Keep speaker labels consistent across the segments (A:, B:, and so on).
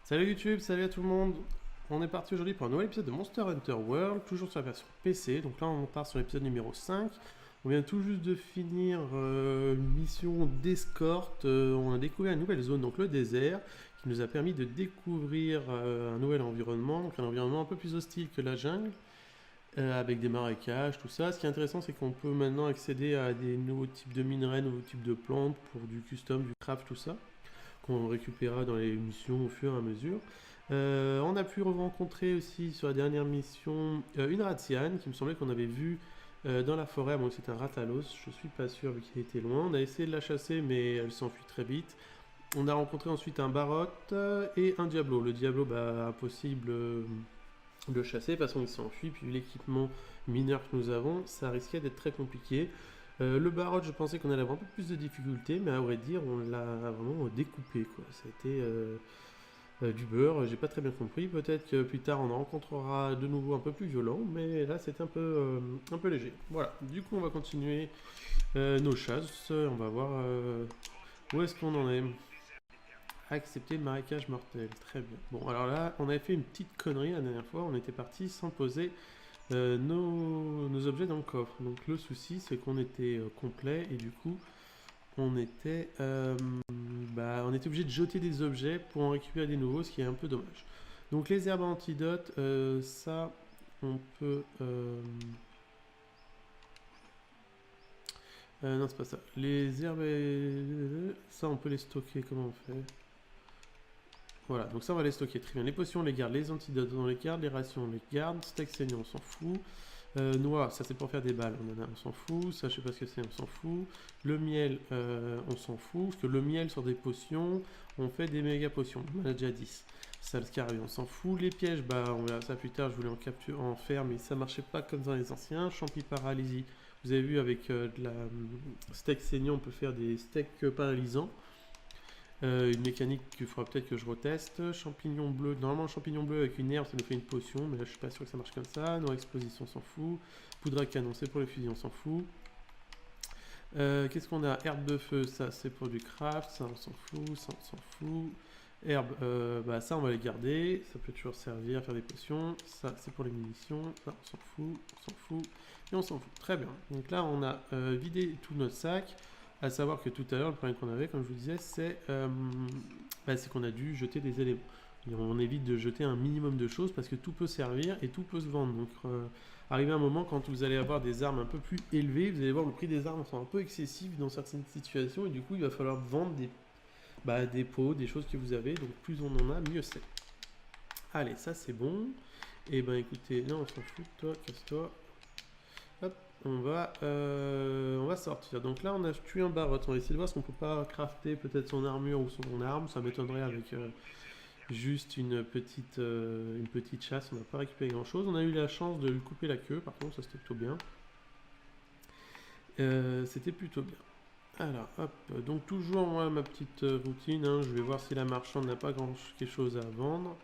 A: Salut YouTube, salut à tout le monde. On est parti aujourd'hui pour un nouvel épisode de Monster Hunter World, toujours sur la version PC. Donc là on part sur l'épisode numéro 5. On vient tout juste de finir une mission d'escorte. On a découvert une nouvelle zone, donc le désert, qui nous a permis de découvrir un nouvel environnement, donc un environnement un peu plus hostile que la jungle, avec des marécages, tout ça. Ce qui est intéressant, c'est qu'on peut maintenant accéder à des nouveaux types de minerais, nouveaux types de plantes pour du custom, du craft, tout ça qu'on récupérera dans les missions au fur et à mesure. On a pu rencontrer aussi sur la dernière mission une ratiane qui me semblait qu'on avait vu dans la forêt, bon c'est un ratalos, je suis pas sûr vu qu'il était loin. On a essayé de la chasser mais elle s'enfuit très vite. On a rencontré ensuite un barotte et un diablo. Le diablo, bah impossible de le chasser parce qu'il s'enfuit, puis l'équipement mineur que nous avons, ça risquait d'être très compliqué. Le barotte, je pensais qu'on allait avoir un peu plus de difficultés, mais à vrai dire, on l'a vraiment découpé, quoi. Ça a été du beurre, j'ai pas très bien compris. Peut-être que plus tard, on en rencontrera de nouveau un peu plus violent, mais là, c'était un peu léger. Voilà, du coup, on va continuer nos chasses. On va voir où est-ce qu'on en est. Accepter le marécage mortel, très bien. Bon, alors là, on avait fait une petite connerie la dernière fois. On était parti sans poser nos objets dans le coffre. Donc le souci, c'est qu'on était complet et du coup, on était, on était obligé de jeter des objets pour en récupérer des nouveaux, ce qui est un peu dommage. Donc les herbes antidotes, ça, on peut... non, c'est pas ça. Les herbes, ça, on peut les stocker. Comment on fait? Voilà, donc ça, on va les stocker. Très bien. Les potions, on les garde. Les antidotes, on les garde. Les rations, on les garde. Steak saignant, on s'en fout. Noix, ça c'est pour faire des balles, on s'en fout. Ça, je sais pas ce que c'est, on s'en fout. Le miel, on s'en fout. Parce que le miel sur des potions, on fait des méga potions. On en a déjà 10. Ça, le scarabée, on s'en fout. Les pièges, bah, on verra ça plus tard. Je voulais en faire, mais ça marchait pas comme dans les anciens. Champi paralysie. Vous avez vu, avec de la steak saignant, on peut faire des steaks paralysants. Une mécanique qu'il faudra peut-être que je reteste. Champignon bleu. Normalement, champignon bleu avec une herbe, ça nous fait une potion. Mais là, je suis pas sûr que ça marche comme ça. Noix exposition, on s'en fout. Poudre à canon, c'est pour les fusils, on s'en fout. Qu'est-ce qu'on a? Herbe de feu, ça c'est pour du craft. Ça, on s'en fout. Ça, on s'en fout. Herbe, bah ça, on va les garder. Ça peut toujours servir à faire des potions. Ça, c'est pour les munitions. Ça, on s'en fout. On s'en fout. Et on s'en fout. Très bien. Donc là, on a vidé tout notre sac. À savoir que tout à l'heure, le problème qu'on avait, comme je vous disais, c'est qu'on a dû jeter des éléments. Et on évite de jeter un minimum de choses parce que tout peut servir et tout peut se vendre. Donc, arrivé un moment, quand vous allez avoir des armes un peu plus élevées, vous allez voir le prix des armes sont un peu excessifs dans certaines situations et du coup, il va falloir vendre des pots, des choses que vous avez. Donc, plus on en a, mieux c'est. Allez, ça c'est bon. Et ben écoutez, non, on s'en fout, toi, casse-toi. Hop, on va sortir. Donc là, on a tué un barotte. On va essayer de voir si on peut pas crafter peut-être son armure ou son arme. Ça m'étonnerait avec juste une petite chasse. On n'a pas récupéré grand-chose. On a eu la chance de lui couper la queue. Par contre, ça c'était plutôt bien. C'était plutôt bien. Alors, hop. Donc toujours moi, ma petite routine. Hein. Je vais voir si la marchande n'a pas quelque chose à vendre.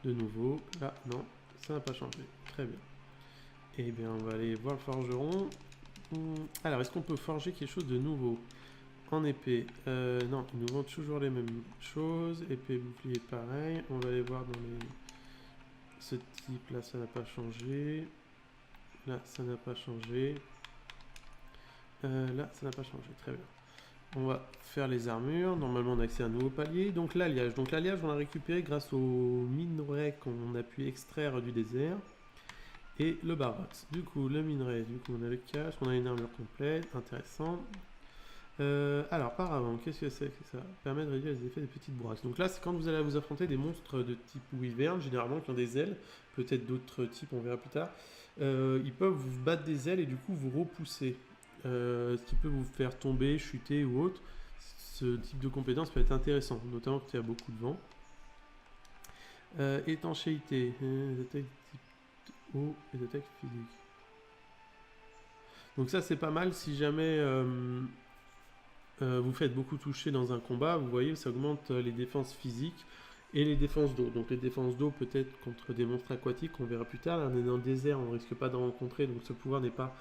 A: De nouveau. Là, non. Ça n'a pas changé. Très bien. Eh bien, on va aller voir le forgeron. Alors, est-ce qu'on peut forger quelque chose de nouveau en épée? Non, ils nous vendent toujours les mêmes choses. Épée, bouclier, pareil. On va aller voir dans les... Ce type là, ça n'a pas changé. Là, ça n'a pas changé. Là, ça n'a pas changé. Très bien. On va faire les armures. Normalement, on a accès à un nouveau palier. Donc, l'alliage. Donc, l'alliage, on l'a récupéré grâce aux minerais qu'on a pu extraire du désert. Et le barotte. Du coup, le minerai, du coup, on a le cache, on a une armure complète, intéressant. Alors, par avant, qu'est-ce que c'est que ça? Permet de réduire les effets des petites bourrasques. Donc là, c'est quand vous allez vous affronter des monstres de type wyvern, généralement qui ont des ailes, peut-être d'autres types, on verra plus tard. Ils peuvent vous battre des ailes et du coup vous repousser. Ce qui peut vous faire tomber, chuter ou autre. Ce type de compétence peut être intéressant, notamment quand il y a beaucoup de vent. Étanchéité, attaques type eau et attaques physiques. Donc ça c'est pas mal si jamais vous faites beaucoup toucher dans un combat, vous voyez ça augmente les défenses physiques et les défenses d'eau. Donc les défenses d'eau peut-être contre des monstres aquatiques, on verra plus tard. Là on est dans le désert, on ne risque pas d'en rencontrer, donc ce pouvoir n'est pas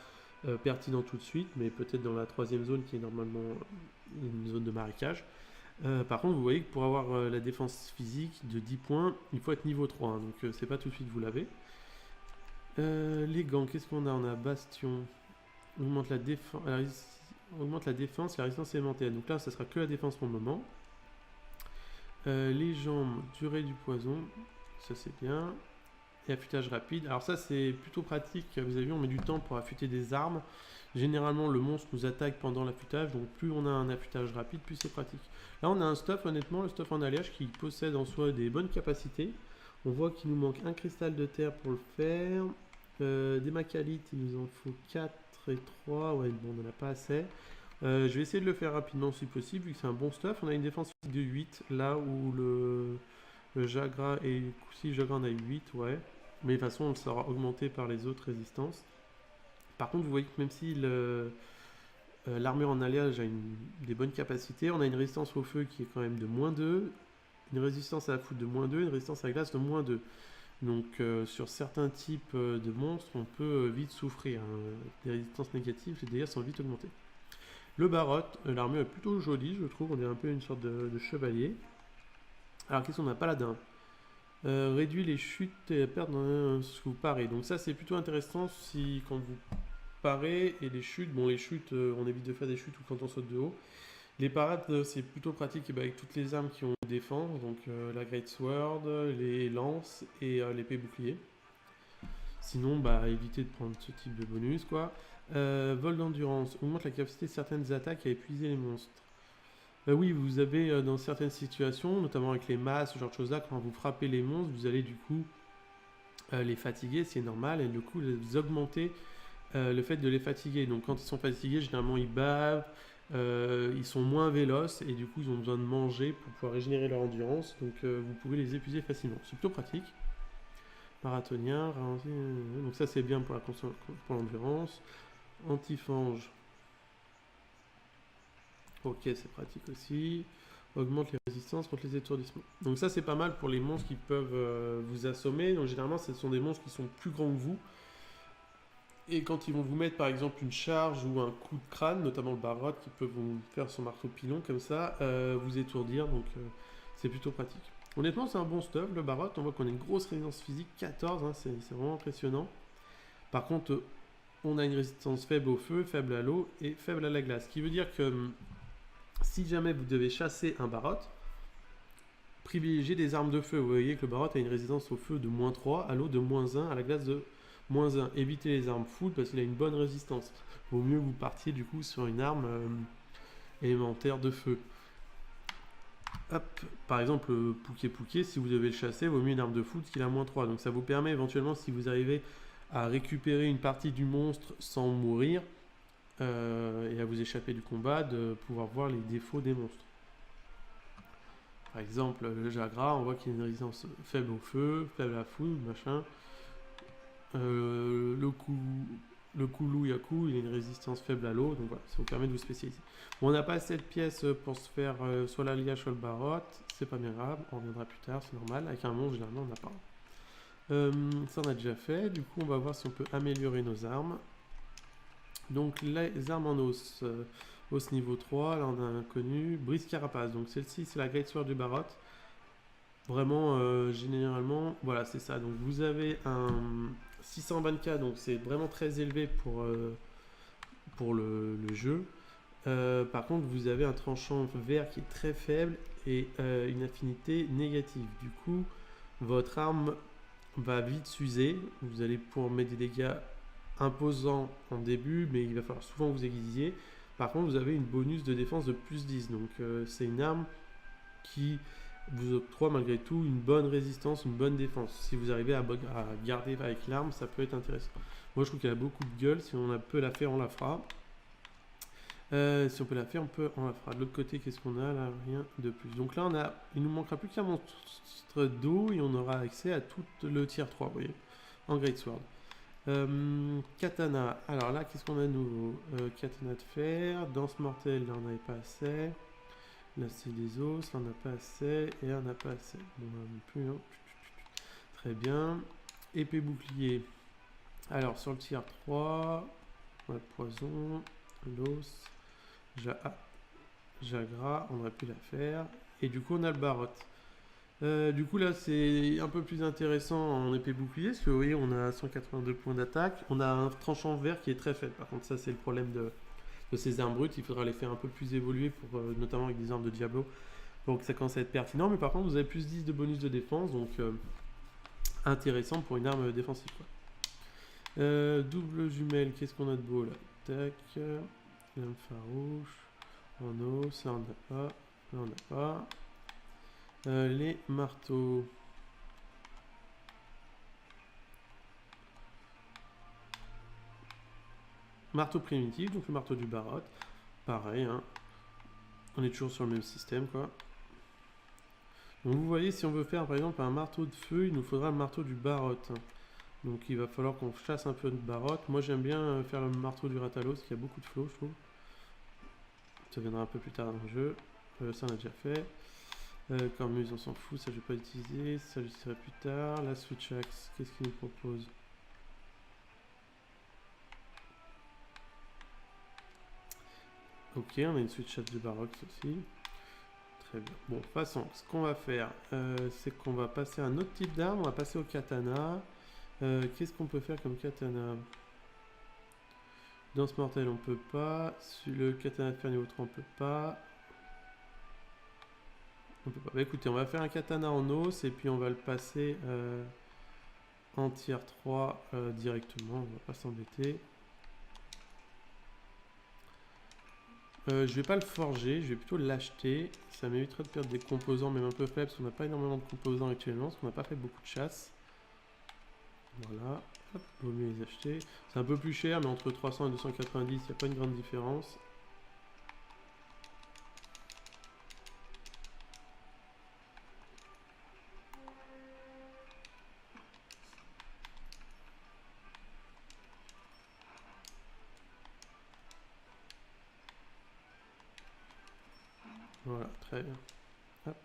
A: pertinent tout de suite, mais peut-être dans la troisième zone qui est normalement une zone de marécage. Par contre, vous voyez que pour avoir la défense physique de 10 points, il faut être niveau 3, hein, donc c'est pas tout de suite vous l'avez. Les gants, qu'est-ce qu'on a? On a bastion, augmente la défense, augmente la défense et la résistance élémentaire. Donc là, ça sera que la défense pour le moment. Les jambes, durée du poison, ça c'est bien. Et affûtage rapide. Alors ça c'est plutôt pratique. Vous avez vu, on met du temps pour affûter des armes. Généralement, le monstre nous attaque pendant l'affûtage, donc plus on a un affûtage rapide, plus c'est pratique. Là, on a un stuff, honnêtement, le stuff en alliage qui possède en soi des bonnes capacités. On voit qu'il nous manque un cristal de terre pour le faire. Des macalites, il nous en faut 4 et 3. Ouais, bon, on n'en a pas assez. Je vais essayer de le faire rapidement si possible, vu que c'est un bon stuff. On a une défense de 8, là où le Jagra et si le Jagra en a 8, ouais. Mais de toute façon, on le sera augmenté par les autres résistances. Par contre, vous voyez que même si l'armure en alliage a des bonnes capacités, on a une résistance au feu qui est quand même de -2, une résistance à la foudre de -2, une résistance à la glace de -2. Donc sur certains types de monstres, on peut vite souffrir, hein. Des résistances négatives, les dégâts sont vite augmentés. Le Barotte, l'armure est plutôt jolie, je trouve, on est un peu une sorte de chevalier. Alors qu'est-ce qu'on a? Paladin. Réduit les chutes et la perte ce que vous parez. Donc ça c'est plutôt intéressant si quand vous parez et les chutes, bon les chutes on évite de faire des chutes ou quand on saute de haut. Les parades c'est plutôt pratique avec toutes les armes qui ont une défense, donc la Great Sword, les lances et l'épée bouclier. Sinon bah évitez de prendre ce type de bonus quoi. Vol d'endurance, augmente la capacité de certaines attaques à épuiser les monstres. Oui, vous avez dans certaines situations, notamment avec les masses, ce genre de choses-là, quand vous frappez les monstres, vous allez du coup les fatiguer, c'est normal, et du coup vous augmentez le fait de les fatiguer. Donc quand ils sont fatigués, généralement ils bavent, ils sont moins véloces, et du coup ils ont besoin de manger pour pouvoir régénérer leur endurance, donc vous pouvez les épuiser facilement. C'est plutôt pratique. Marathonien, donc ça c'est bien pour l'endurance. Antifange. Ok, c'est pratique aussi. Augmente les résistances contre les étourdissements. Donc ça c'est pas mal pour les monstres qui peuvent vous assommer. Donc généralement ce sont des monstres qui sont plus grands que vous. Et quand ils vont vous mettre par exemple une charge ou un coup de crâne, notamment le Barotte qui peut vous faire son marteau pilon comme ça, vous étourdir. Donc c'est plutôt pratique. Honnêtement c'est un bon stuff le Barotte. On voit qu'on a une grosse résistance physique, 14, hein, c'est vraiment impressionnant. Par contre on a une résistance faible au feu, faible à l'eau et faible à la glace. Ce qui veut dire que si jamais vous devez chasser un Barotte, privilégiez des armes de feu. Vous voyez que le Barotte a une résistance au feu de -3, à l'eau de -1, à la glace de -1. Évitez les armes foudre parce qu'il a une bonne résistance. Vaut mieux que vous partiez du coup sur une arme élémentaire de feu. Hop, par exemple, Pouké Pouké, si vous devez le chasser, vaut mieux une arme de foudre qu'il a -3. Donc ça vous permet éventuellement, si vous arrivez à récupérer une partie du monstre sans mourir, et à vous échapper du combat, de pouvoir voir les défauts des monstres. Par exemple, le Jagra, on voit qu'il a une résistance faible au feu, faible à la foudre, machin. Le Koulou Yaku, il a une résistance faible à l'eau, donc voilà, ça vous permet de vous spécialiser. Bon, on n'a pas assez de pièces pour se faire soit l'alliage, soit le Barotte, c'est pas bien grave, on reviendra plus tard, c'est normal. Avec un monstre, généralement, on n'a pas. Ça, on a déjà fait, du coup, on va voir si on peut améliorer nos armes. Donc les armes en os, os niveau 3, là on a un inconnu, brise carapace, donc celle-ci c'est la Great Sword du Barotte. Vraiment, généralement, voilà c'est ça, donc vous avez un 624, donc c'est vraiment très élevé pour le jeu. Par contre vous avez un tranchant vert qui est très faible et une affinité négative. Du coup, votre arme va vite s'user, vous allez pouvoir mettre des dégâts imposant en début, mais il va falloir souvent vous aiguiser. Par contre, vous avez une bonus de défense de +10, donc c'est une arme qui vous octroie malgré tout une bonne résistance, une bonne défense. Si vous arrivez à garder avec l'arme, ça peut être intéressant. Moi, je trouve qu'elle a beaucoup de gueule. Si on peut la faire, on la fera. Si on peut la faire, on la fera. De l'autre côté, qu'est-ce qu'on a là? Rien de plus. Donc là, il nous manquera plus qu'un monstre d'eau et on aura accès à tout le tier 3, vous voyez, en Great Sword. Katana, alors là qu'est-ce qu'on a de nouveau? Katana de fer, danse mortelle, là on n'avait pas assez. Là c'est des os, là on n'a pas assez. Et là on n'a pas assez. Bon, non plus, hein. Très bien. Épée bouclier. Alors sur le tier 3, on a poison, l'os, Jagra, on aurait pu la faire. Et du coup, on a le barotte. Du coup, là, c'est un peu plus intéressant en épée bouclier, parce que vous voyez, on a 182 points d'attaque. On a un tranchant vert qui est très faible. Par contre, ça, c'est le problème de ces armes brutes. Il faudra les faire un peu plus évoluer, pour, notamment avec des armes de Diablo. Donc, ça commence à être pertinent. Mais par contre, vous avez plus 10 de bonus de défense, donc intéressant pour une arme défensive, quoi. Double jumelle, qu'est-ce qu'on a de beau là? Tac, lame farouche, en eau, ça on n'a pas, là on n'a pas. Les marteaux. Marteau primitif, donc le marteau du barotte. Pareil, hein. On est toujours sur le même système, quoi. Donc vous voyez, si on veut faire par exemple un marteau de feu, il nous faudra le marteau du barotte. Donc il va falloir qu'on chasse un peu de barotte. Moi j'aime bien faire le marteau du ratalos, parce qu'il y a beaucoup de flow, je trouve. Ça viendra un peu plus tard dans le jeu. Ça on a déjà fait. Cornemuse, on s'en fout, ça je vais pas utiliser. Ça je dirai plus tard. La switch axe, qu'est-ce qu'il nous propose? Ok, on a une switch axe de baroque aussi. Très bien. Bon, de toute façon, ce qu'on va faire, c'est qu'on va passer à un autre type d'arme. On va passer au katana. Qu'est-ce qu'on peut faire comme katana? Danse mortelle, on peut pas. Sur le katana de fer niveau 3, on peut pas. On peut pas. Bah, écoutez, on va faire un katana en os et puis on va le passer en tier 3 directement. On va pas s'embêter. Je vais pas le forger, je vais plutôt l'acheter. Ça m'éviterait de perdre des composants, même un peu faibles, parce qu'on n'a pas énormément de composants actuellement, parce qu'on n'a pas fait beaucoup de chasse. Voilà, hop, vaut mieux les acheter. C'est un peu plus cher, mais entre 300 et 290, il n'y a pas une grande différence. Voilà, très bien. Hop.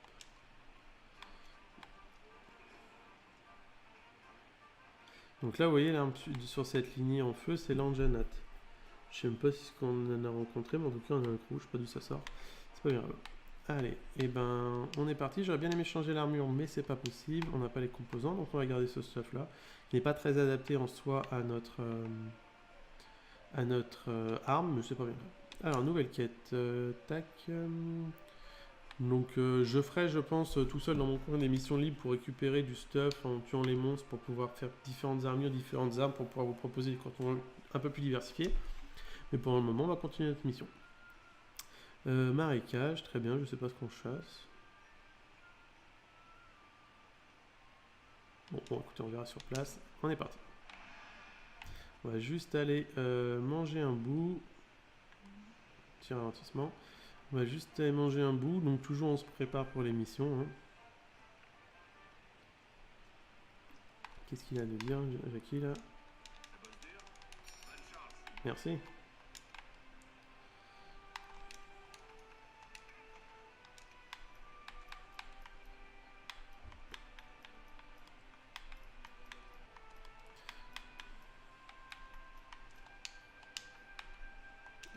A: Donc là, vous voyez, l'arme sur cette lignée en feu, c'est l'Anjanat. Je sais même pas si ce qu'on en a rencontré, mais en tout cas, on a un coup, je sais pas d'où ça sort. C'est pas grave. Allez, et ben, on est parti. J'aurais bien aimé changer l'armure, mais c'est pas possible. On n'a pas les composants, donc on va garder ce stuff là. Il n'est pas très adapté en soi à notre arme, mais c'est pas bien. Alors, nouvelle quête. Tac. Donc, je ferai, je pense, tout seul dans mon coin des missions libres pour récupérer du stuff en tuant les monstres pour pouvoir faire différentes armures, différentes armes pour pouvoir vous proposer des contours un peu plus diversifiés. Mais pour le moment, on va continuer notre mission. Marécage, très bien, je sais pas ce qu'on chasse. Bon, écoutez, on verra sur place. On est parti. On va juste aller manger un bout. Petit ralentissement. On va juste aller manger un bout. Donc toujours on se prépare pour les missions. Hein. Qu'est-ce qu'il a de dire, Jackie, là? Merci.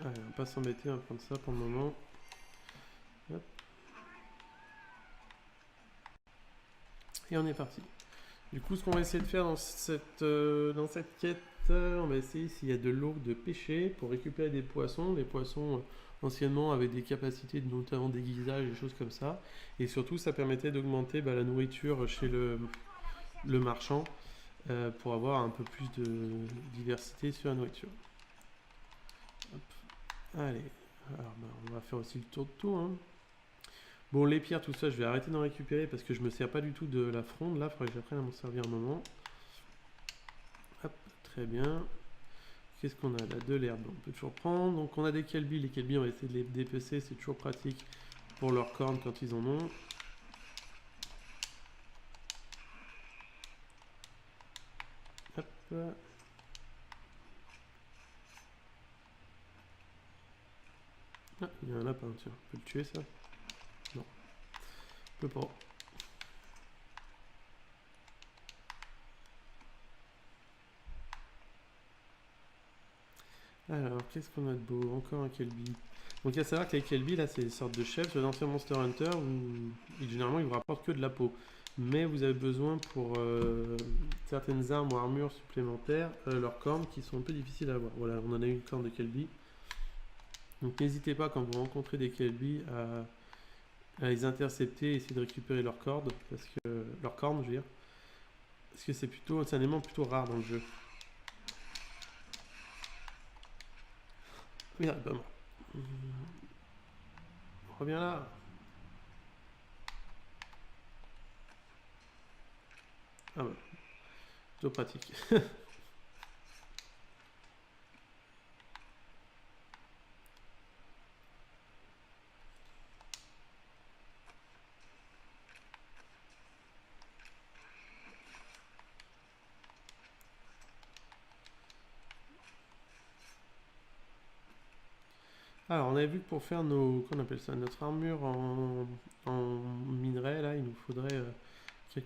A: Allez, on va pas s'embêter, on va prendre ça pour le moment. Hop. Et on est parti. Du coup, ce qu'on va essayer de faire dans cette quête, on va essayer s'il y a de l'eau de pêcher pour récupérer des poissons. Les poissons, anciennement, avaient des capacités de notamment déguisage, des choses comme ça. Et surtout, ça permettait d'augmenter la nourriture chez le marchand pour avoir un peu plus de diversité sur la nourriture. Hop. Allez, alors, on va faire aussi le tour de tout. Hein. Bon, les pierres, tout ça, je vais arrêter d'en récupérer parce que je me sers pas du tout de la fronde. Là, il faudrait que j'apprenne à m'en servir un moment. Hop, très bien. Qu'est-ce qu'on a là? De l'herbe, on peut toujours prendre. Donc, on a des kelbis. Les kelbis, on va essayer de les dépecer. C'est toujours pratique pour leurs cornes quand ils en ont. Hop. Ah, il y a un lapin, tiens. On peut le tuer, ça? Non. On peut pas. Alors, qu'est-ce qu'on a de beau? Encore un Kelby. Donc, à savoir que les Kelby, là, c'est des sortes de chefs d'anciens Monster Hunter où généralement ils vous rapportent que de la peau. Mais vous avez besoin pour certaines armes ou armures supplémentaires, leurs cornes qui sont un peu difficiles à avoir. Voilà, on en a une corne de Kelby. Donc, n'hésitez pas quand vous rencontrez des Kelby à les intercepter et essayer de récupérer leurs cordes, parce que leurs cornes, je veux dire, parce que c'est un élément plutôt rare dans le jeu. Merde, pas moi. Reviens là. Ah bah, plutôt pratique. Alors, on avait vu que pour faire qu'on appelle ça, notre armure en minerai, là, il nous faudrait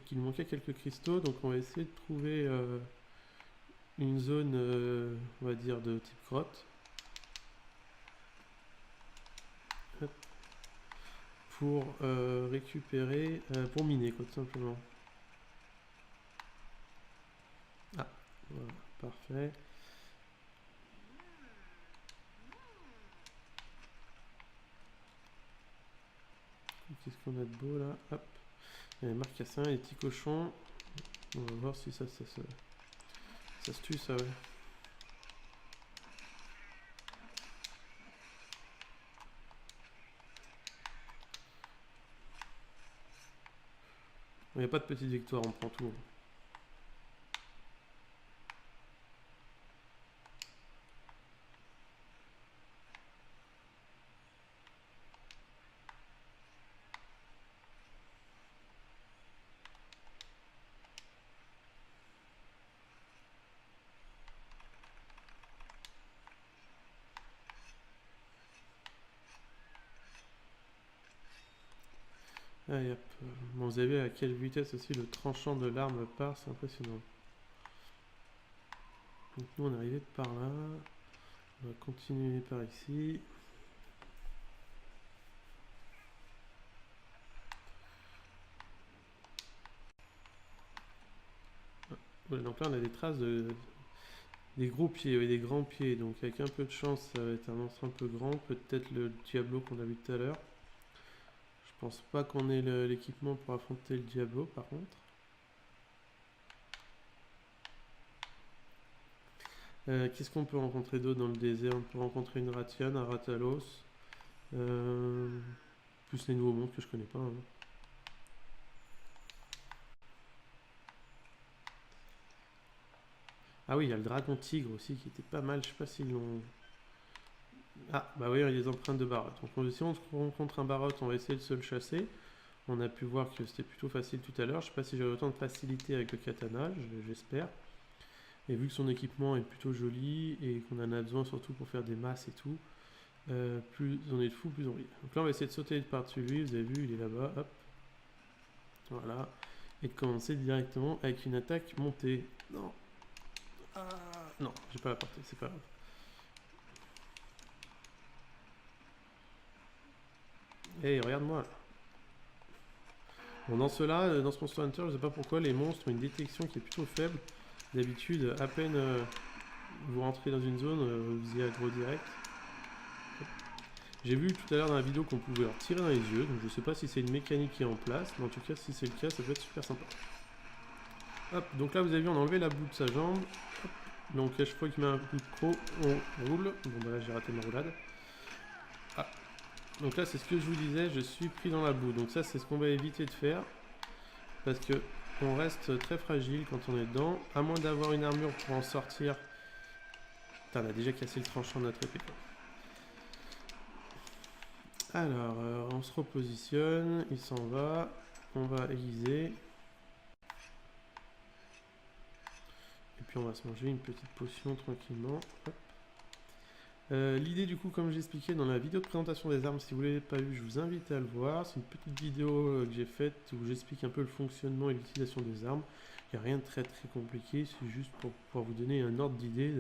A: qu'il nous manquait quelques cristaux. Donc, on va essayer de trouver une zone, on va dire, de type grotte. Hop. Pour récupérer, pour miner, quoi, tout simplement. Ah, voilà, parfait. Qu'est-ce qu'on a de beau là? Hop. Il y a les marcassins, les petits cochons. On va voir si ça se tue, ça, ouais. Il n'y a pas de petite victoire, on prend tout. Allez, hop. Bon, vous avez vu à quelle vitesse aussi le tranchant de l'arme part, c'est impressionnant. Donc nous on est arrivé par là. On va continuer par ici. Voilà, donc là on a des traces des gros pieds et des grands pieds. Donc avec un peu de chance ça va être un monstre un peu grand. Peut-être le Diablo qu'on a vu tout à l'heure. Je pense pas qu'on ait l'équipement pour affronter le Diablo par contre. Qu'est-ce qu'on peut rencontrer d'autre dans le désert? On peut rencontrer une Ratiane, un Ratalos. Plus les nouveaux mondes que je connais pas. Hein. Ah oui, il y a le dragon tigre aussi qui était pas mal. Je sais pas s'ils l'ont. Ah, bah oui, il y a les empreintes de Barotte. Donc si on rencontre un Barotte, on va essayer de se le chasser. On a pu voir que c'était plutôt facile tout à l'heure. Je sais pas si j'aurai autant de facilité avec le katana, j'espère. Et vu que son équipement est plutôt joli et qu'on en a besoin surtout pour faire des masses et tout, plus on est de fou, plus on rit. Donc là, on va essayer de sauter par-dessus lui. Vous avez vu, il est là-bas. Hop. Voilà. Et de commencer directement avec une attaque montée. Non. Ah, non, j'ai pas la portée, c'est pas grave. Hey, regarde-moi. Bon, dans cela, dans ce Monster Hunter, je sais pas pourquoi les monstres ont une détection qui est plutôt faible. D'habitude, à peine vous rentrez dans une zone, vous y aggro direct. J'ai vu tout à l'heure dans la vidéo qu'on pouvait leur tirer dans les yeux, donc je sais pas si c'est une mécanique qui est en place, mais en tout cas si c'est le cas, ça peut être super sympa. Hop, donc là vous avez vu, on a enlevé la boue de sa jambe. Hop, donc à chaque fois qu'il met un coup de croc, on roule. Bon bah là j'ai raté ma roulade. Ah, donc là c'est ce que je vous disais, je suis pris dans la boue, donc ça c'est ce qu'on va éviter de faire, parce que on reste très fragile quand on est dedans, à moins d'avoir une armure pour en sortir. Putain, on a déjà cassé le tranchant de notre épée. Alors, on se repositionne, il s'en va, on va aiguiser. Et puis on va se manger une petite potion tranquillement. L'idée du coup, comme j'expliquais dans la vidéo de présentation des armes, si vous ne l'avez pas vu, je vous invite à le voir. C'est une petite vidéo que j'ai faite où j'explique un peu le fonctionnement et l'utilisation des armes. Il n'y a rien de très compliqué, c'est juste pour pouvoir vous donner un ordre d'idée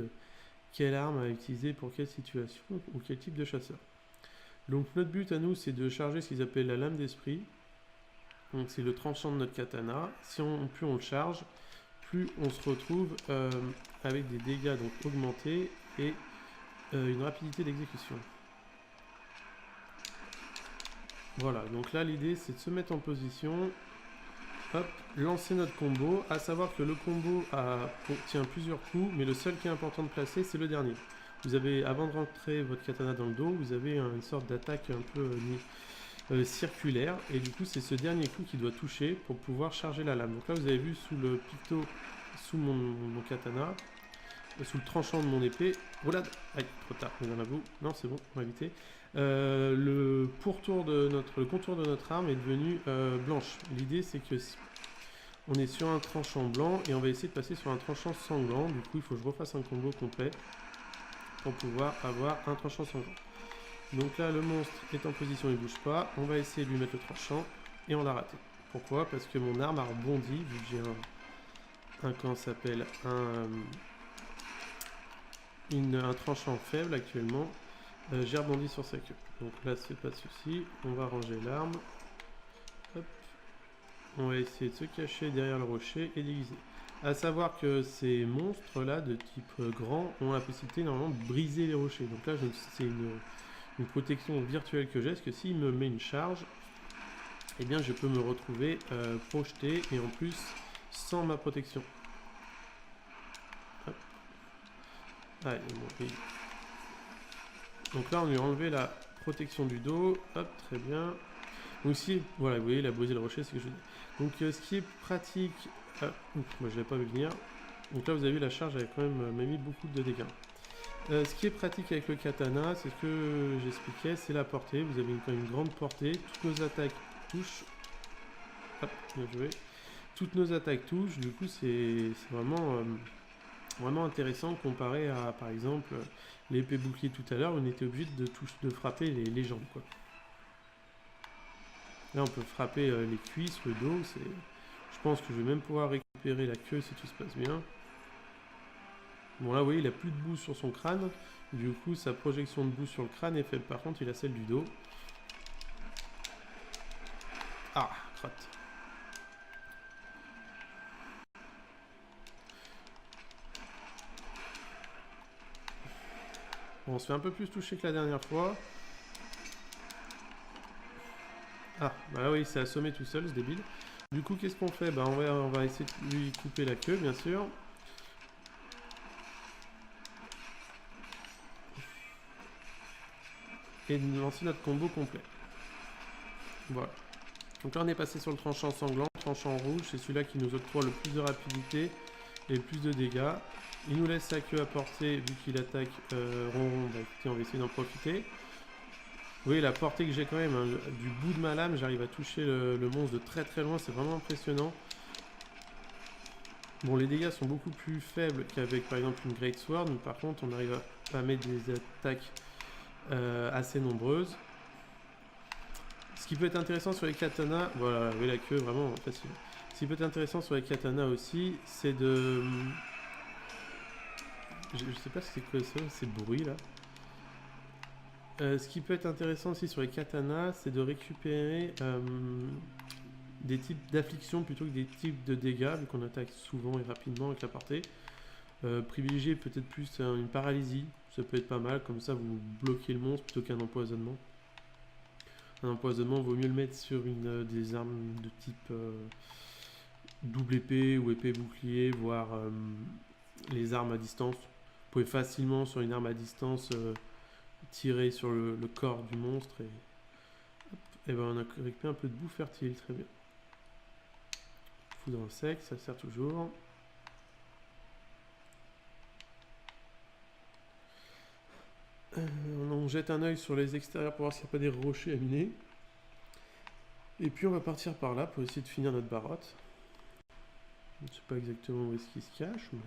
A: quelle arme à utiliser pour quelle situation ou quel type de chasseur. Donc notre but à nous, c'est de charger ce qu'ils appellent la lame d'esprit. Donc c'est le tranchant de notre katana. Plus on le charge, plus on se retrouve avec des dégâts donc augmentés et une rapidité d'exécution. Voilà, donc là l'idée c'est de se mettre en position, hop, lancer notre combo, à savoir que le combo tient plusieurs coups, mais le seul qui est important de placer c'est le dernier. Vous avez, avant de rentrer votre katana dans le dos, vous avez une sorte d'attaque un peu circulaire, et du coup c'est ce dernier coup qui doit toucher pour pouvoir charger la lame. Donc là vous avez vu sous le picto, sous mon katana, sous le tranchant de mon épée, voilà, aïe, trop tard, on est dans la boue, non c'est bon, on va éviter. Le contour de notre arme est devenu blanche. L'idée c'est que on est sur un tranchant blanc et on va essayer de passer sur un tranchant sanglant. Du coup il faut que je refasse un combo complet pour pouvoir avoir un tranchant sanglant. Donc là le monstre est en position, il bouge pas. On va essayer de lui mettre le tranchant et on l'a raté. Pourquoi? Parce que mon arme a rebondi vu que j'ai comment ça s'appelle un tranchant faible actuellement. J'ai rebondi sur sa queue. Donc là c'est pas de souci. On va ranger l'arme. Hop. On va essayer de se cacher derrière le rocher et déguiser. A savoir que ces monstres là de type grand ont la possibilité normalement de briser les rochers. Donc là c'est une protection virtuelle que j'ai, parce que s'il me met une charge, eh bien je peux me retrouver projeté et en plus sans ma protection. Hop. Ah, bon, donc là on lui a enlevé la protection du dos, hop, très bien. Donc si, voilà, vous voyez, il a brisé le rocher, c'est ce que je dis. Donc ce qui est pratique, moi je ne l'avais pas vu venir. Donc là vous avez vu, la charge avait quand même mis beaucoup de dégâts. Ce qui est pratique avec le katana, c'est ce que j'expliquais, c'est la portée. Vous avez quand même une grande portée. Toutes nos attaques touchent. Hop, bien joué. Toutes nos attaques touchent. Du coup, c'est vraiment, vraiment intéressant comparé à, par exemple, l'épée bouclier tout à l'heure, où on était obligé de frapper les jambes, quoi. Là, on peut frapper les cuisses, le dos. Je pense que je vais même pouvoir récupérer la queue si tout se passe bien. Bon là vous voyez il a plus de boue sur son crâne, du coup sa projection de boue sur le crâne est faible, par contre il a celle du dos. Ah, crotte. Bon, on se fait un peu plus toucher que la dernière fois. Ah, bah là oui, il s'est assommé tout seul, ce débile. Du coup qu'est-ce qu'on fait? Bah on va essayer de lui couper la queue bien sûr. Et de lancer notre combo complet. Voilà. Donc là on est passé sur le tranchant sanglant, tranchant rouge, c'est celui-là qui nous octroie le plus de rapidité et le plus de dégâts. Il nous laisse sa queue à portée vu qu'il attaque rond. Bah écoutez, on va essayer d'en profiter. Vous voyez la portée que j'ai quand même, hein, du bout de ma lame, j'arrive à toucher le monstre de très très loin, c'est vraiment impressionnant. Bon, les dégâts sont beaucoup plus faibles qu'avec par exemple une Great Sword, mais par contre on arrive à mettre des attaques assez nombreuses. Ce qui peut être intéressant sur les katanas, voilà, vous voyez la queue vraiment facile. Ce qui peut être intéressant sur les katanas aussi, c'est de... Je sais pas ce que c'est quoi ça, ces bruits là. Ce qui peut être intéressant aussi sur les katanas, c'est de récupérer des types d'afflictions plutôt que des types de dégâts, vu qu'on attaque souvent et rapidement avec la portée. Privilégier peut-être plus une paralysie, ça peut être pas mal, comme ça vous bloquez le monstre plutôt qu'un empoisonnement. Un empoisonnement, vaut mieux le mettre sur des armes de type double épée ou épée bouclier, voire les armes à distance. Vous pouvez facilement sur une arme à distance tirer sur le corps du monstre et ben on a récupéré un peu de boue fertile, très bien. Foudre sec, ça sert toujours. On jette un œil sur les extérieurs pour voir s'il n'y a pas des rochers à miner. Et puis on va partir par là pour essayer de finir notre barotte. Je ne sais pas exactement où est-ce qu'il se cache, mais...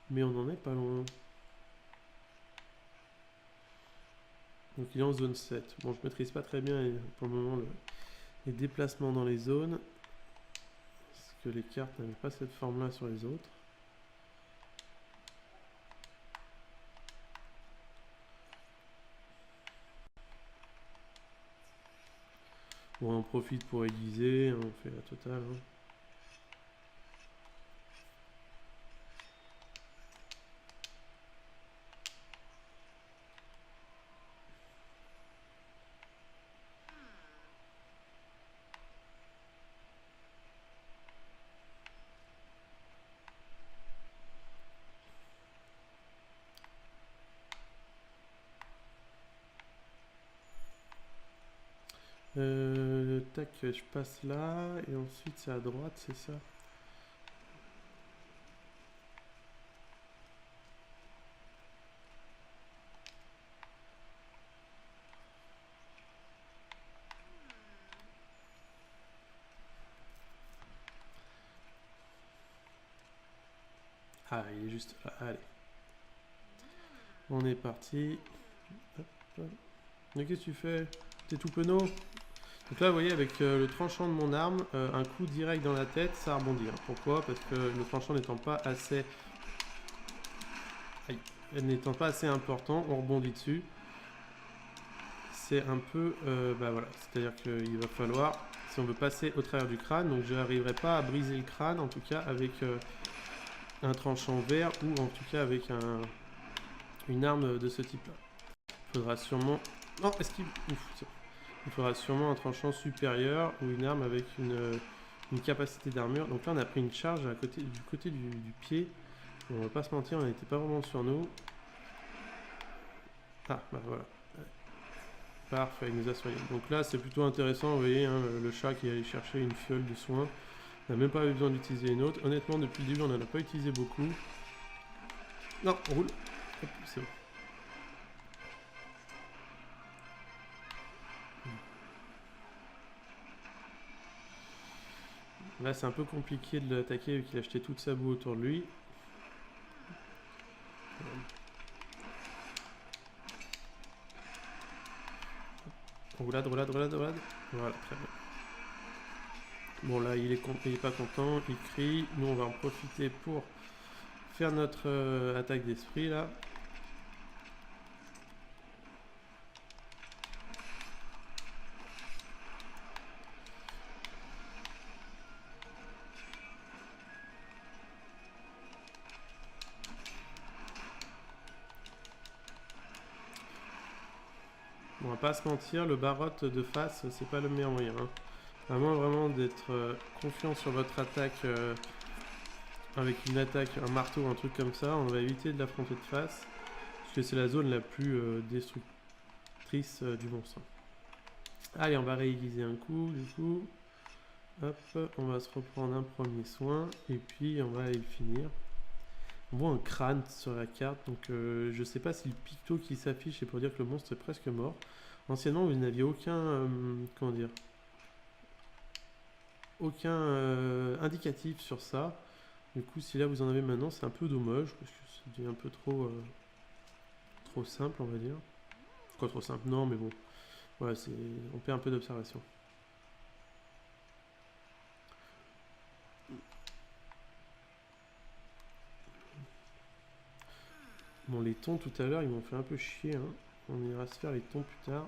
A: Mais on n'en est pas loin. Donc il est en zone 7. Bon, je maîtrise pas très bien pour le moment Les déplacements dans les zones. Parce que les cartes n'avaient pas cette forme-là sur les autres. Bon, on en profite pour aiguiser, on fait la totale. Hein. Tac, je passe là, et ensuite c'est à droite, c'est ça? Ah, il est juste là, allez. On est parti. Hop, hop. Mais qu'est-ce que tu fais? T'es tout penaud? Donc là, vous voyez, avec le tranchant de mon arme, un coup direct dans la tête, ça rebondit. Hein. Pourquoi? Parce que le tranchant n'étant pas assez... Aïe. N'étant pas assez important, on rebondit dessus. C'est un peu... bah voilà, c'est-à-dire qu'il va falloir, si on veut passer au travers du crâne, donc je n'arriverai pas à briser le crâne, en tout cas avec un tranchant vert, ou en tout cas avec une arme de ce type-là. Il faudra sûrement... Non, esquive. Ouf, il faudra sûrement un tranchant supérieur ou une arme avec une capacité d'armure. Donc là, on a pris une charge du côté du pied. On va pas se mentir, on n'était pas vraiment sur nous. Ah, bah voilà. Parfait, il nous a soigné. Donc là, c'est plutôt intéressant, vous voyez, hein, le chat qui est allé chercher une fiole de soins. On n'a même pas eu besoin d'utiliser une autre. Honnêtement, depuis le début, on n'en a pas utilisé beaucoup. Non, on roule. Hop, c'est bon. Là, c'est un peu compliqué de l'attaquer vu qu'il a jeté toute sa boue autour de lui. Roulade, roulade, roulade, roulade. Voilà, très bien. Bon, là, il est pas content, il crie. Nous, on va en profiter pour faire notre attaque d'esprit, là. On va pas se mentir, le barotte de face, c'est pas le meilleur moyen. Hein. À moins vraiment d'être confiant sur votre attaque avec une attaque, un marteau, un truc comme ça, on va éviter de l'affronter de face. Parce que c'est la zone la plus destructrice du monstre. Allez, on va réaiguiser un coup, du coup. Hop, on va se reprendre un premier soin. Et puis, on va aller le finir. On voit un crâne sur la carte, donc je sais pas si le picto qui s'affiche est pour dire que le monstre est presque mort. Anciennement, vous n'aviez aucun, comment dire, aucun indicatif sur ça. Du coup, si là vous en avez maintenant, c'est un peu dommage parce que c'est devient un peu trop simple, on va dire. Quoi, trop simple? Non, mais bon, voilà, on perd un peu d'observation. Bon, les tons tout à l'heure, ils m'ont fait un peu chier. Hein. On ira se faire les tons plus tard.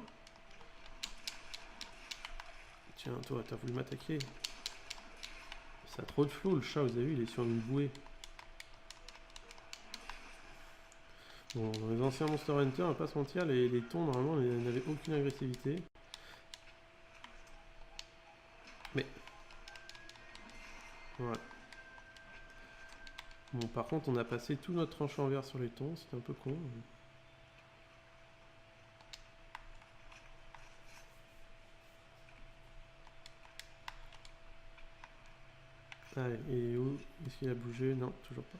A: Tiens, toi, t'as voulu m'attaquer. Ça a trop de flow, le chat, vous avez vu, il est sur une bouée. Bon, dans les anciens Monster Hunter, on va pas se mentir, les tons, normalement, n'avaient aucune agressivité. Mais... Voilà. Bon, par contre, on a passé tout notre tranchant vert sur les tons, c'était un peu con. Allez, et où? Est-ce qu'il a bougé? Non, toujours pas.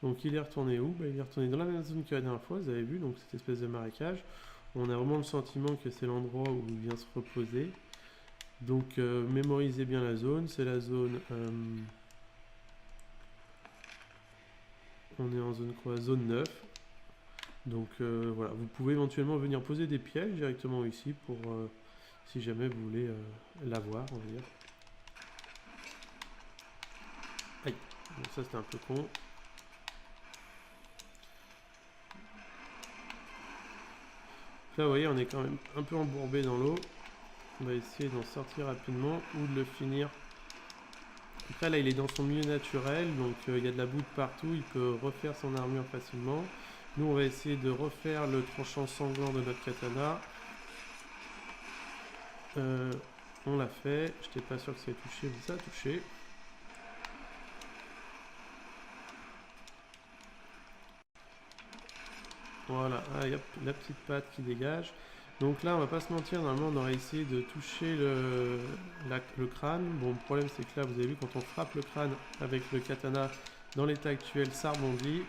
A: Donc il est retourné où? Bah, il est retourné dans la même zone que la dernière fois, vous avez vu, donc cette espèce de marécage. On a vraiment le sentiment que c'est l'endroit où il vient se reposer. Donc mémorisez bien la zone. C'est la zone... on est en zone quoi? Zone 9. Donc voilà, vous pouvez éventuellement venir poser des pièges directement ici pour si jamais vous voulez l'avoir, on va dire. Aïe, bon, ça c'était un peu con. Là vous voyez, on est quand même un peu embourbé dans l'eau. On va essayer d'en sortir rapidement ou de le finir. Après là il est dans son milieu naturel, donc il y a de la boue de partout, il peut refaire son armure facilement. Nous on va essayer de refaire le tranchant sanglant de notre katana. On l'a fait, j'étais pas sûr que ça ait touché, mais ça a touché. Voilà, ah, hop, la petite patte qui dégage. Donc là, on va pas se mentir, normalement on aurait essayé de toucher le crâne. Bon, le problème c'est que là, vous avez vu, quand on frappe le crâne avec le katana dans l'état actuel, ça rebondit.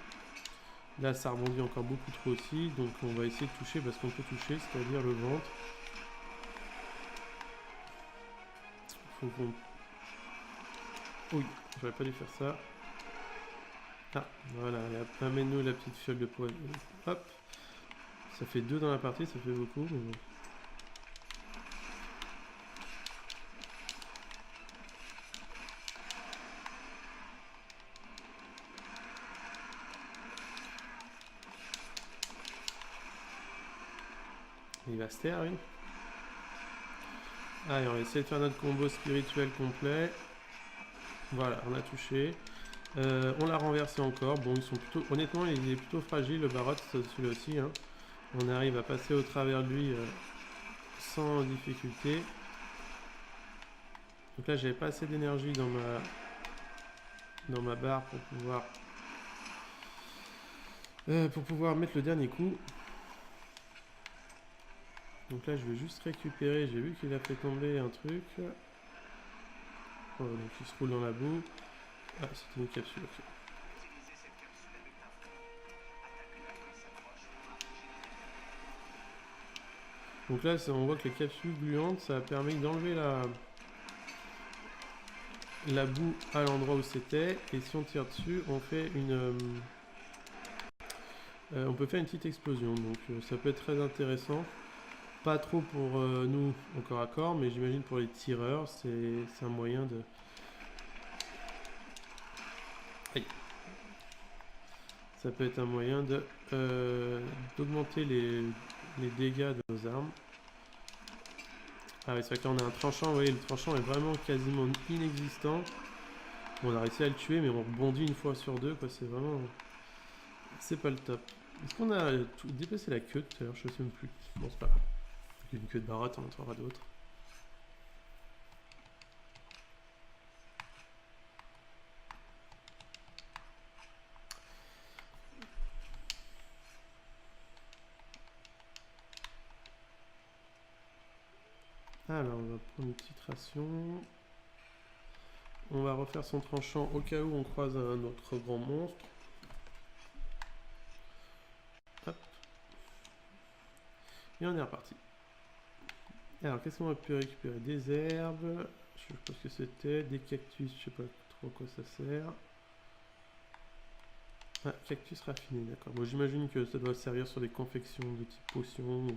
A: Là, ça rebondit encore beaucoup trop aussi, donc on va essayer de toucher parce qu'on peut toucher, c'est-à-dire le ventre. Faut qu'on... Oui, j'aurais pas dû faire ça. Ah, voilà, amène-nous la petite fiole de poison. Hop, ça fait 2 dans la partie, ça fait beaucoup, mais bon. Il va se taire, oui. Allez, on va essayer de faire notre combo spirituel complet. Voilà, on a touché. On l'a renversé encore. Bon, ils sont plutôt... Honnêtement, il est plutôt fragile, le Barotte, celui-là aussi. Hein. On arrive à passer au travers de lui sans difficulté. Donc là, j'avais pas assez d'énergie dans ma barre pour pouvoir mettre le dernier coup. Donc là, je vais juste récupérer. J'ai vu qu'il a fait tomber un truc. Oh, donc il se roule dans la boue. Ah, c'était une capsule. Okay. Donc là, on voit que les capsules gluantes, ça a permis d'enlever la boue à l'endroit où c'était. Et si on tire dessus, on fait on peut faire une petite explosion. Donc ça peut être très intéressant. Pas trop pour nous au corps à corps, mais j'imagine pour les tireurs, c'est un moyen de... Aïe. Ça peut être un moyen de d'augmenter les dégâts de nos armes. Ah oui, c'est vrai que là on a un tranchant, vous voyez, le tranchant est vraiment quasiment inexistant. Bon, on a réussi à le tuer, mais on rebondit une fois sur deux, quoi, c'est vraiment... C'est pas le top. Est-ce qu'on a dépassé la queue tout à l'heure? Je sais même plus. Bon, c'est pas grave. Une queue de barotte, on en trouvera d'autres. Alors, on va prendre une petite ration. On va refaire son tranchant au cas où on croise un autre grand monstre. Hop. Et on est reparti. Alors, qu'est-ce qu'on a pu récupérer? Des herbes. Je sais pas ce que c'était. Des cactus, je sais pas trop à quoi ça sert. Ah, cactus raffiné, d'accord. Bon, j'imagine que ça doit servir sur des confections de type potion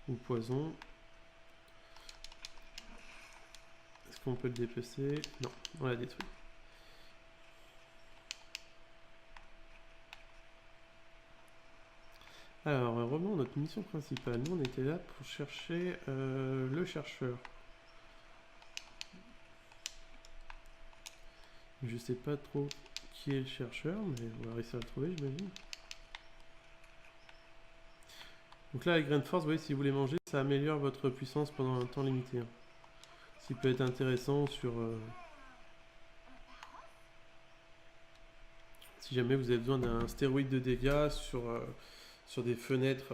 A: ou poison. Est-ce qu'on peut le dépecer? Non, on l'a détruit. Alors, revenons à notre mission principale. Nous, on était là pour chercher le chercheur. Je sais pas trop qui est le chercheur, mais on va réussir à le trouver, j'imagine. Donc là, les graines de force, vous voyez, si vous les mangez, ça améliore votre puissance pendant un temps limité. Hein. Ce qui peut être intéressant sur... si jamais vous avez besoin d'un stéroïde de dégâts sur des fenêtres...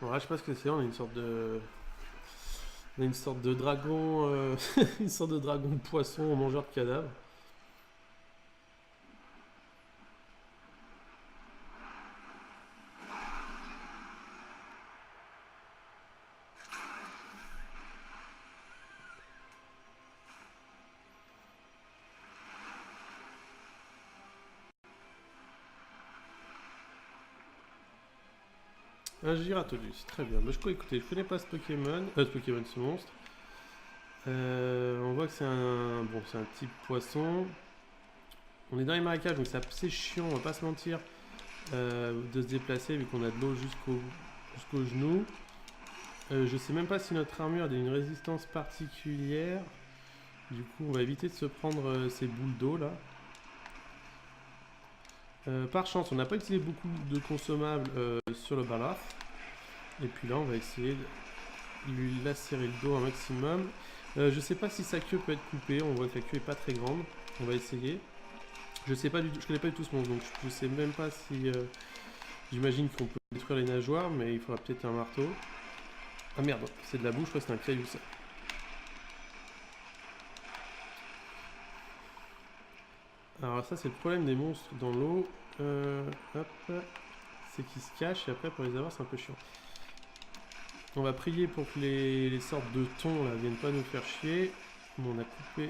A: Bon, là, je sais pas ce que c'est, on a une sorte de... On a une sorte de dragon... une sorte de dragon poisson mangeur de cadavres. Un Giratolus, très bien. Bah, écoutez, je connais pas ce monstre. On voit que c'est un... Bon, c'est un type poisson. On est dans les marécages, donc c'est assez chiant, on va pas se mentir, de se déplacer vu qu'on a de l'eau jusqu'au genou. Je sais même pas si notre armure a une résistance particulière. Du coup, on va éviter de se prendre ces boules d'eau là. Par chance, on n'a pas utilisé beaucoup de consommables sur le Balaf. Et puis là, on va essayer de lui lacérer le dos un maximum. Je sais pas si sa queue peut être coupée. On voit que la queue est pas très grande. On va essayer. Je sais pas du tout, je connais pas du tout ce monstre, donc je sais même pas si... j'imagine qu'on peut détruire les nageoires, mais il faudra peut-être un marteau. Ah merde, c'est de la boue, je crois que c'est un caillou ça. Alors ça c'est le problème des monstres dans l'eau. Hop, c'est qu'ils se cachent et après pour les avoir c'est un peu chiant. On va prier pour que les sortes de thons là viennent pas nous faire chier. Bon, on a coupé.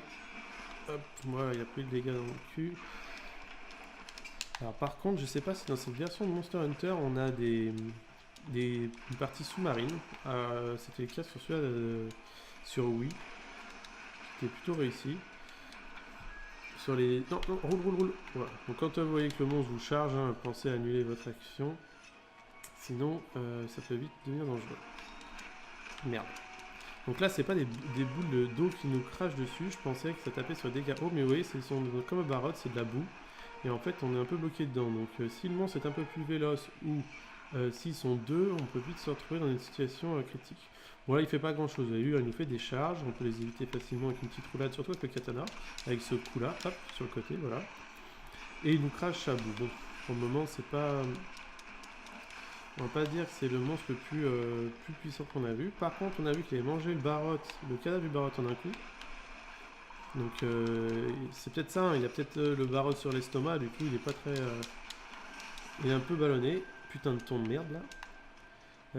A: Hop, voilà, il a pris le dégât dans le cul. Alors par contre, je sais pas si dans cette version de Monster Hunter on a une partie sous-marine. C'était le cas sur celui-là sur Wii. C'était plutôt réussi. Sur les... Non, non, roule. Voilà. Donc quand vous voyez que le monstre vous charge, hein, pensez à annuler votre action. Sinon, ça peut vite devenir dangereux. Merde. Donc là, c'est pas des boules d'eau qui nous crachent dessus. Je pensais que ça tapait sur des dégâts hauts, mais vous voyez, c'est comme un barotte, c'est de la boue. Et en fait, on est un peu bloqué dedans. Donc si le monstre est un peu plus véloce ou s'ils sont deux, on peut vite se retrouver dans une situation critique. Bon là, il fait pas grand chose. Vous avez vu, il nous fait des charges. On peut les éviter facilement avec une petite roulade, surtout avec le katana. Avec ce coup-là, hop, sur le côté, voilà. Et il nous crache à bout. Bon, pour le moment, c'est pas... On va pas dire que c'est le monstre le plus puissant qu'on a vu. Par contre, on a vu qu'il avait mangé le cadavre du barotte en un coup. Donc c'est peut-être ça, hein. Il a peut-être le barotte sur l'estomac, du coup il est pas très... il est un peu ballonné. Putain de ton de merde là.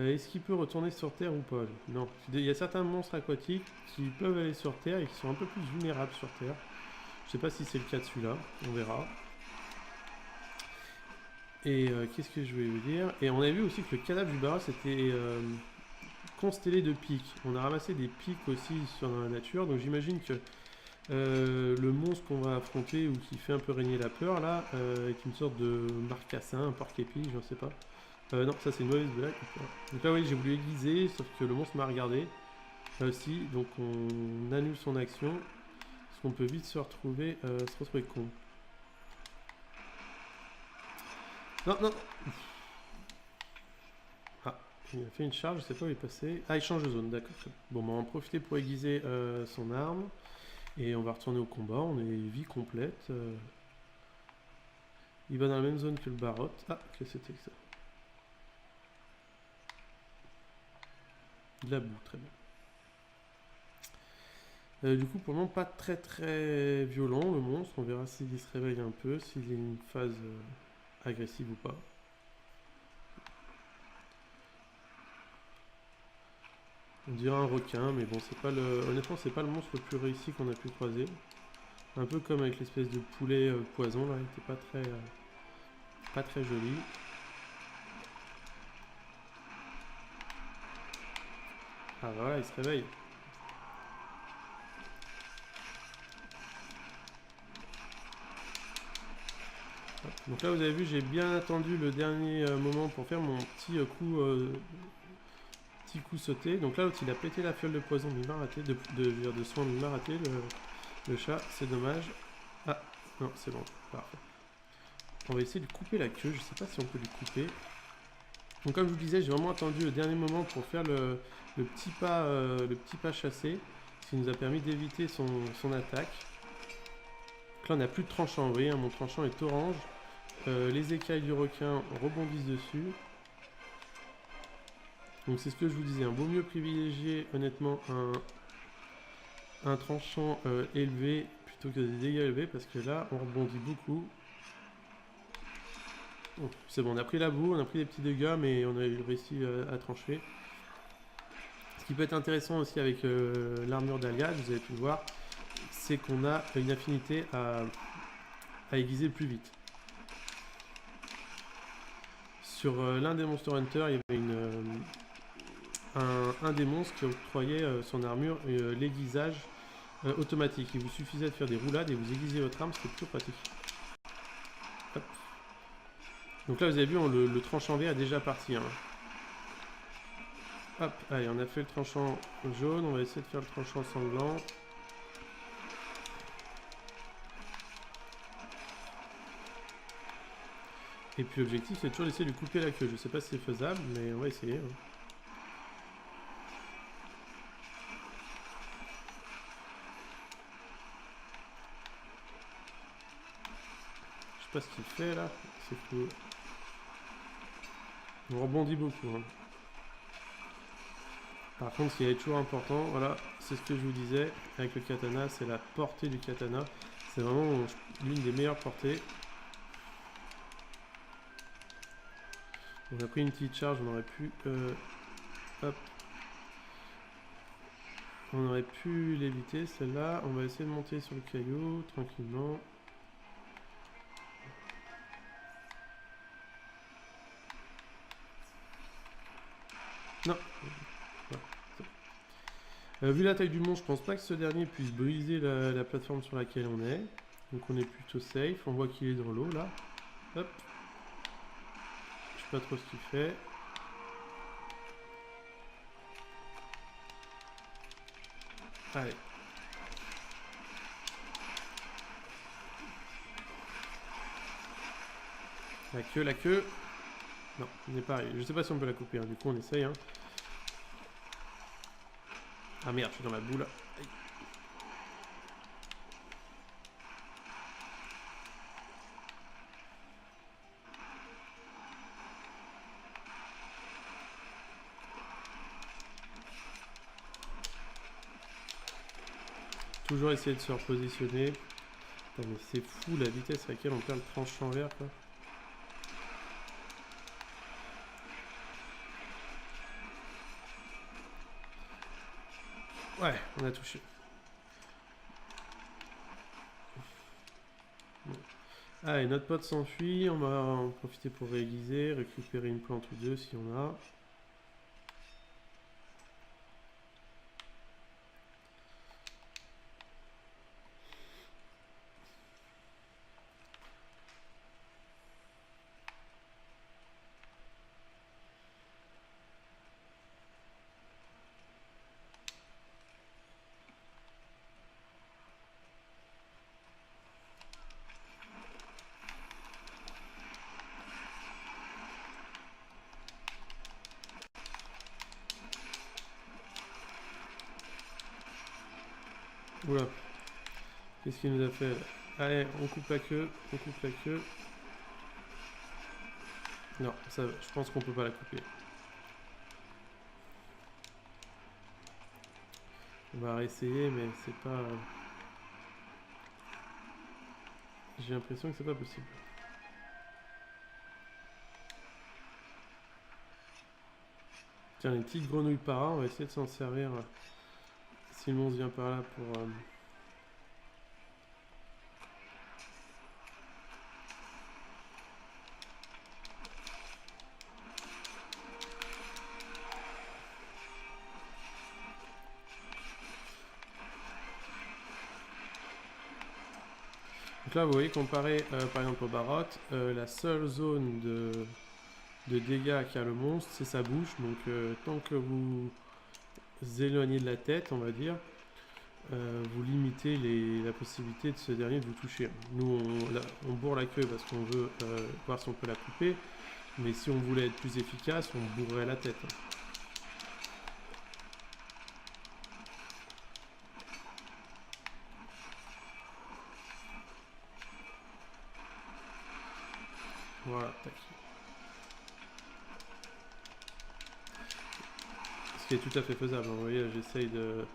A: Est-ce qu'il peut retourner sur Terre ou pas? Non. Il y a certains monstres aquatiques qui peuvent aller sur Terre et qui sont un peu plus vulnérables sur Terre. Je sais pas si c'est le cas de celui-là, on verra. Et qu'est-ce que je voulais vous dire? Et on a vu aussi que le cadavre du barotte était constellé de pics. On a ramassé des pics aussi sur la nature, donc j'imagine que le monstre qu'on va affronter ou qui fait un peu régner la peur là est une sorte de marcassin, un porc-épic, je ne sais pas. Non, ça c'est une mauvaise blague. Donc là oui, j'ai voulu aiguiser, sauf que le monstre m'a regardé. Là aussi, donc on annule son action. Parce qu'on peut vite se retrouver con. Non, non. Ah, il a fait une charge, je sais pas où il est passé. Ah, il change de zone, d'accord. Bon, on va en profiter pour aiguiser son arme. Et on va retourner au combat, on est vie complète. Il va dans la même zone que le barotte. Ah, qu'est-ce que c'était que ça? De la boue, très bien. Du coup, pour le moment, pas très violent le monstre. On verra s'il se réveille un peu, s'il est une phase agressive ou pas. On dirait un requin, mais bon, c'est pas le. Honnêtement, c'est pas le monstre le plus réussi qu'on a pu croiser. Un peu comme avec l'espèce de poulet poison là, il était pas très joli. Ah voilà, il se réveille. Donc là vous avez vu, j'ai bien attendu le dernier moment pour faire mon petit coup sauté. Donc là l'autre il a pété la fiole de poison, mais il m'a raté, de soin, il m'a raté le chat, c'est dommage. Ah non, c'est bon, parfait. On va essayer de couper la queue, je sais pas si on peut lui couper. Donc comme je vous disais, j'ai vraiment attendu le dernier moment pour faire le petit pas chassé, ce qui nous a permis d'éviter son attaque. Donc là on n'a plus de tranchant, vous voyez, hein, mon tranchant est orange. Les écailles du requin rebondissent dessus. Donc c'est ce que je vous disais, un vaut mieux privilégier honnêtement un tranchant élevé plutôt que des dégâts élevés, parce que là on rebondit beaucoup. Oh, c'est bon, on a pris la boue, on a pris des petits dégâts, mais on a réussi à trancher. Ce qui peut être intéressant aussi avec l'armure d'Aliad, vous avez pu le voir, c'est qu'on a une affinité à aiguiser plus vite. Sur l'un des Monster Hunter, il y avait un des monstres qui octroyait son armure l'aiguisage automatique. Il vous suffisait de faire des roulades et vous aiguisez votre arme, c'était plutôt pratique. Hop. Donc là vous avez vu, le tranchant vert est déjà parti. Hein. Hop, allez, on a fait le tranchant jaune, on va essayer de faire le tranchant sanglant. Et puis l'objectif c'est toujours d'essayer de lui couper la queue. Je sais pas si c'est faisable, mais on va essayer. Hein. Je sais pas ce qu'il fait là, c'est cool. On rebondit beaucoup. Hein. Par contre, ce qui est toujours important, voilà, c'est ce que je vous disais avec le katana, c'est la portée du katana. C'est vraiment l'une des meilleures portées. On a pris une petite charge, on aurait pu... hop. On aurait pu l'éviter, celle-là. On va essayer de monter sur le caillou, tranquillement. Non. Voilà. Vu la taille du monstre, je pense pas que ce dernier puisse briser la plateforme sur laquelle on est. Donc on est plutôt safe. On voit qu'il est dans l'eau, là. Hop. Je sais pas trop ce qu'il fait. Allez. La queue. Non, on n'est pas arrivé. Je sais pas si on peut la couper, hein. Du coup on essaye. Hein. Ah merde, je suis dans la boue là. Aïe. Toujours essayer de se repositionner. Putain, mais c'est fou la vitesse à laquelle on perd le tranchant vert quoi. Ouais, on a touché. Bon. Allez, notre pote s'enfuit. On va en profiter pour réaiguiser, récupérer une plante ou deux si on a. Oula. Qu'est-ce qu'il nous a fait là? Allez, on coupe la queue. On coupe la queue. Non, ça, je pense qu'on peut pas la couper. On va réessayer, mais c'est pas... J'ai l'impression que c'est pas possible. Tiens, les petites grenouilles par là, on va essayer de s'en servir. Si le monstre vient par là pour... Donc là, vous voyez, comparé par exemple au Barroth, la seule zone de dégâts qu'a le monstre, c'est sa bouche. Donc tant que vous éloignez de la tête, on va dire, vous limitez la possibilité de ce dernier de vous toucher. Nous, on bourre la queue parce qu'on veut voir si on peut la couper. Mais si on voulait être plus efficace, on bourrerait la tête. Voilà, tac. qui est tout à fait faisable. Vous voyez, là, j'essaye de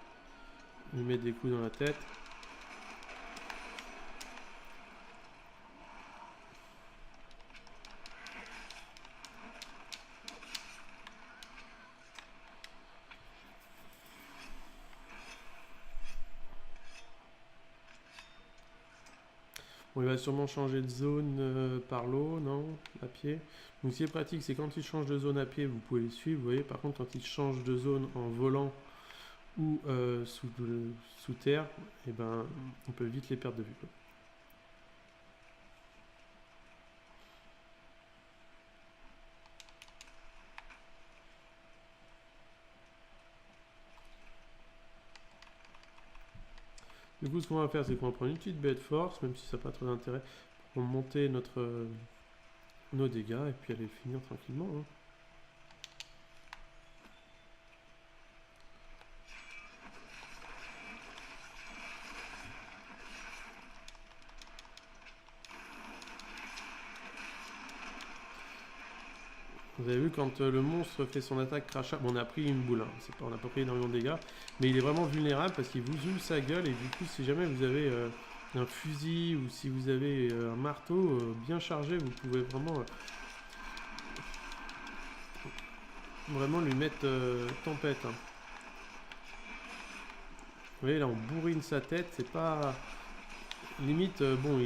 A: lui mettre des coups dans la tête. Bon, il va sûrement changer de zone par l'eau, non? À pied. Donc ce qui est pratique, c'est quand il change de zone à pied, vous pouvez le suivre, vous voyez. Par contre, quand il change de zone en volant ou sous terre, eh ben, on peut vite les perdre de vue, quoi. Du coup, ce qu'on va faire, c'est qu'on va prendre une petite baie de force, même si ça n'a pas trop d'intérêt, pour monter nos dégâts et puis aller finir tranquillement, hein. Vous avez vu quand le monstre fait son attaque crachat, bon, on a pris une boule, hein, on n'a pas pris énormément de dégâts, mais il est vraiment vulnérable parce qu'il vous ouvre sa gueule et du coup si jamais vous avez un fusil ou si vous avez un marteau bien chargé, vous pouvez vraiment lui mettre tempête, hein. Vous voyez là on bourrine sa tête, c'est pas... Limite, bon,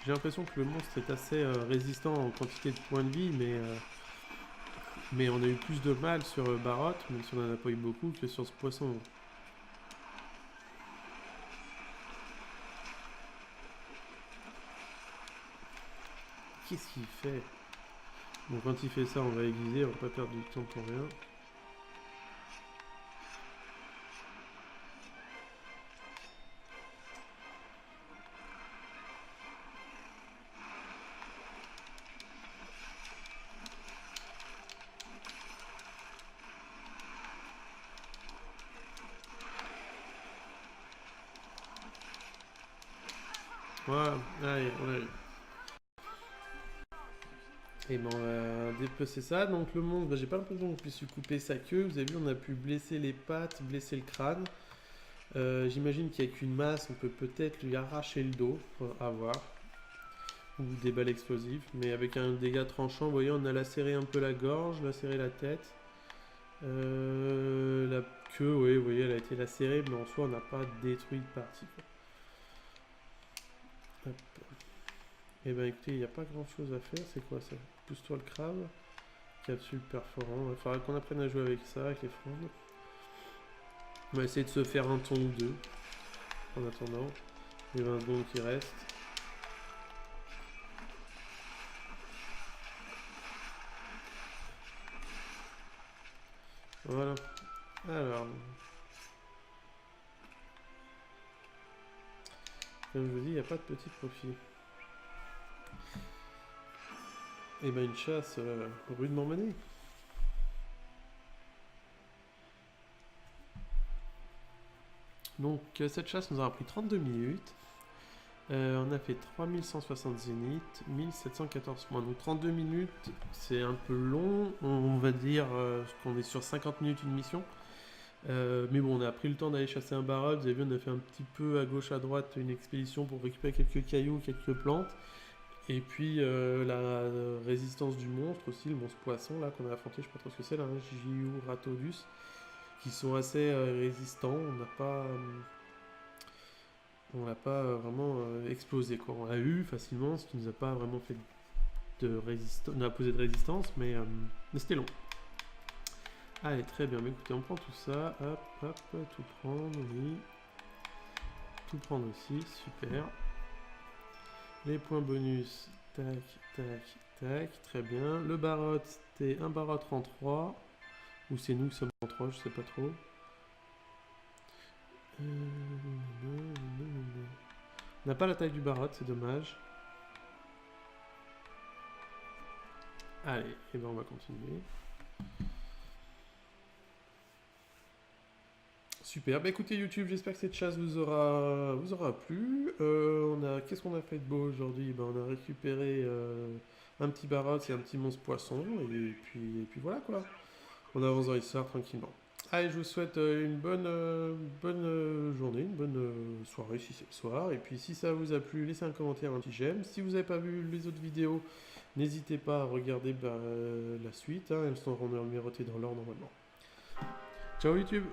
A: j'ai l'impression que le monstre est assez résistant en quantité de points de vie, mais on a eu plus de mal sur Barot, même si on n'en a pas eu beaucoup, que sur ce poisson. Qu'est-ce qu'il fait? Bon, quand il fait ça, on va aiguiser, on va pas perdre du temps pour rien. Voilà, allez, on a eu. Et ben on va dépecer ça. Donc le monstre, bah, j'ai pas l'impression qu'on puisse lui couper sa queue. Vous avez vu, on a pu blesser les pattes, blesser le crâne. J'imagine qu'il n'y a qu'une masse, on peut peut-être lui arracher le dos, à voir. Ou des balles explosives. Mais avec un dégât tranchant, vous voyez, on a lacéré un peu la gorge, lacéré la tête. La queue, oui, vous voyez, elle a été lacérée, mais en soi, on n'a pas détruit de partie, quoi. Hop. Et ben écoutez, il n'y a pas grand chose à faire. C'est quoi ça? Pousse-toi le crabe. Capsule perforant. Il faudra qu'on apprenne à jouer avec ça, avec les frondes. On va essayer de se faire un ton ou deux. En attendant. Les 20 secondes qui restent. Voilà. Alors. Comme je vous dis, il n'y a pas de petit profit. Et ben une chasse rudement menée. Donc cette chasse nous aura pris 32 minutes. On a fait 3160 zéniths, 1714 points. Donc 32 minutes, c'est un peu long. On va dire qu'on est sur 50 minutes une mission. Mais bon, on a pris le temps d'aller chasser un barrage. Vous avez vu, on a fait un petit peu à gauche, à droite une expédition pour récupérer quelques cailloux, quelques plantes. Et puis la résistance du monstre aussi, le monstre poisson là qu'on a affronté, je sais pas trop ce que c'est là, hein, Giuratodus, qui sont assez résistants. On l'a pas vraiment explosé, quoi. On l'a eu facilement, ce qui nous a pas vraiment fait de résistance, n'a posé de résistance, mais c'était long. Allez, très bien. Mais écoutez, on prend tout ça, hop, hop, tout prendre, oui, tout prendre aussi, super. Les points bonus, tac, tac, tac, très bien. Le barot, c'était un barot en 3. Ou c'est nous qui sommes en 3, je sais pas trop. On n'a pas la taille du barot, c'est dommage. Allez, et ben on va continuer. Super, bah écoutez YouTube, j'espère que cette chasse vous aura plu. Qu'est-ce qu'on a fait de beau aujourd'hui? On a récupéré un petit barot et un petit monstre poisson, et puis voilà quoi. On avance dans l'histoire tranquillement. Allez, je vous souhaite une bonne journée, une bonne soirée si c'est le soir. Et puis si ça vous a plu, laissez un commentaire, un petit j'aime. Si vous n'avez pas vu les autres vidéos, n'hésitez pas à regarder la suite. Hein, elles sont numérotées dans l'ordre normalement. Ciao YouTube!